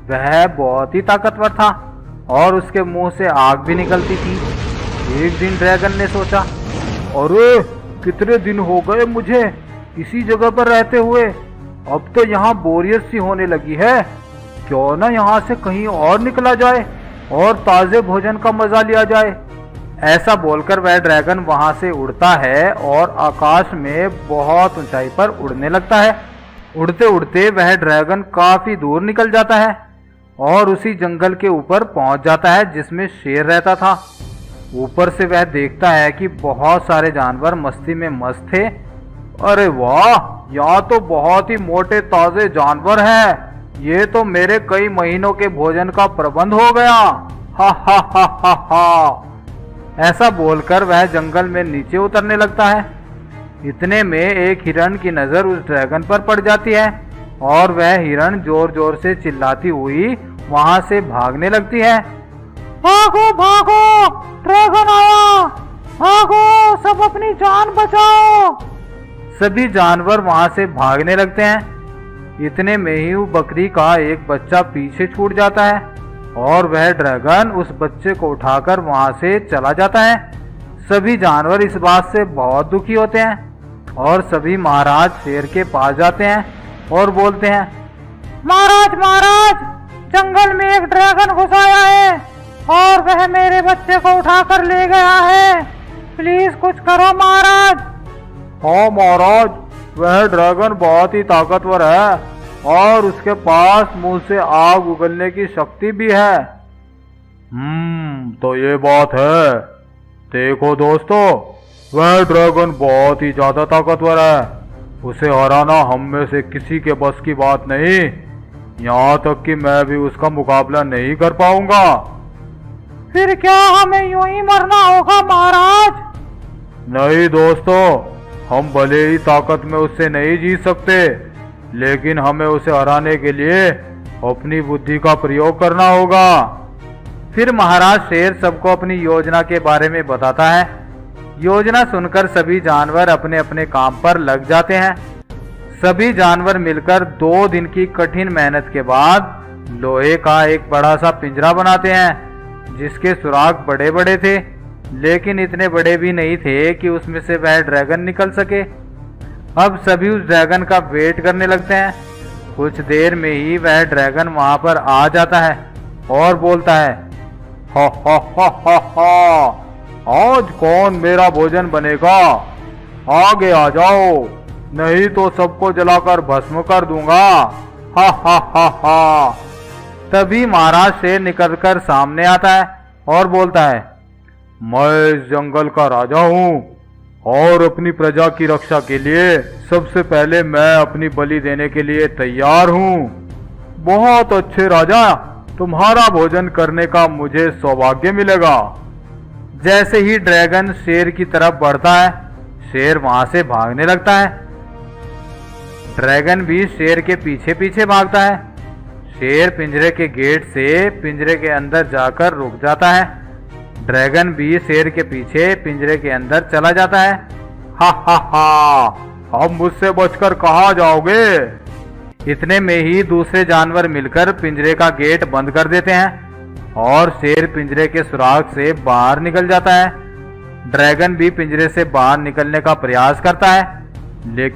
वह बहुत ही ताकतवर था और उसके मुंह से आग भी निकलती थी। एक दिन ड्रैगन ने सोचा, अरे कितने दिन हो गए मुझे इसी जगह पर रहते हुए, अब तो यहाँ बोरियत सी होने लगी है। क्यों ना यहाँ से कहीं और निकला जाए और ताजे भोजन का मजा लिया जाए। ऐसा बोलकर वह ड्रैगन वहां से उड़ता है और आकाश में बहुत ऊंचाई पर उड़ने लगता है। उड़ते उड़ते वह ड्रैगन काफी दूर निकल जाता है और उसी जंगल के ऊपर पहुंच जाता है जिसमें शेर रहता था। ऊपर से वह देखता है कि बहुत सारे जानवर मस्ती में मस्त थे। अरे वाह, यहाँ तो बहुत ही मोटे ताजे जानवर हैं। ये तो मेरे कई महीनों के भोजन का प्रबंध हो गया। हा हा हा हा हा। ऐसा बोलकर वह जंगल में नीचे उतरने लगता है। इतने में एक हिरण की नजर उस ड्रैगन पर पड़ जाती है और वह हिरण जोर जोर से चिल्लाती हुई वहां से भागने लगती है। भागो भागो, ड्रैगन आया, भागो, सब अपनी जान बचाओ। सभी जानवर वहां से भागने लगते हैं। इतने में ही बकरी का एक बच्चा पीछे छूट जाता है और वह ड्रैगन उस बच्चे को उठाकर वहां से चला जाता है। सभी जानवर इस बात से बहुत दुखी होते हैं और सभी महाराज शेर के पास जाते हैं और बोलते हैं, महाराज महाराज, जंगल में एक ड्रैगन घुस आया है और वह मेरे बच्चे को उठाकर ले गया है। प्लीज कुछ करो महाराज। हाँ महाराज, वह ड्रैगन बहुत ही ताकतवर है और उसके पास मुंह से आग उगलने की शक्ति भी है। तो ये बात है। देखो दोस्तों, वह ड्रैगन बहुत ही ज्यादा ताकतवर है। उसे हराना हम में से किसी के बस की बात नहीं। यहाँ तक कि मैं भी उसका मुकाबला नहीं कर पाऊंगा। फिर क्या हमें यूं ही मरना होगा महाराज? नहीं दोस्तों, हम भले ही ताकत में उससे नहीं जीत सकते, लेकिन हमें उसे हराने के लिए अपनी बुद्धि का प्रयोग करना होगा। फिर महाराज शेर सबको अपनी योजना के बारे में बताता है। योजना सुनकर सभी जानवर अपने अपने काम पर लग जाते हैं। सभी जानवर मिलकर 2 दिन की कठिन मेहनत के बाद लोहे का एक बड़ा सा पिंजरा बनाते हैं, जिसके सुराख बड़े बड़े थे, लेकिन इतने बड़े भी नहीं थे कि उसमें से वह ड्रैगन निकल सके। अब सभी उस ड्रैगन का वेट करने लगते हैं। कुछ देर में ही वह ड्रैगन वहां पर आ जाता है और बोलता है, हा हा हा हा हा, आज कौन मेरा भोजन बनेगा? आगे आ जाओ, नहीं तो सबको जलाकर भस्म कर दूंगा। हा हा हा हा। तभी महाराज शेर निकलकर सामने आता है और बोलता है, मैं इस जंगल का राजा हूँ और अपनी प्रजा की रक्षा के लिए सबसे पहले मैं अपनी बलि देने के लिए तैयार हूँ। बहुत अच्छे राजा, तुम्हारा भोजन करने का मुझे सौभाग्य मिलेगा। जैसे ही ड्रैगन शेर की तरफ बढ़ता है, शेर वहां से भागने लगता है। ड्रैगन भी शेर के पीछे पीछे भागता है। शेर पिंजरे के गेट से पिंजरे के अंदर जाकर रुक जाता है। ड्रैगन भी शेर के पीछे पिंजरे के अंदर चला जाता है। हा हा हा, अब मुझसे बचकर कहाँ जाओगे? इतने में ही दूसरे जानवर मिलकर पिंजरे का गेट बंद कर देते हैं और शेर पिंजरे के सुराख से बाहर निकल जाता है। ड्रैगन भी पिंजरे से बाहर निकलने का प्रयास करता है, लेकिन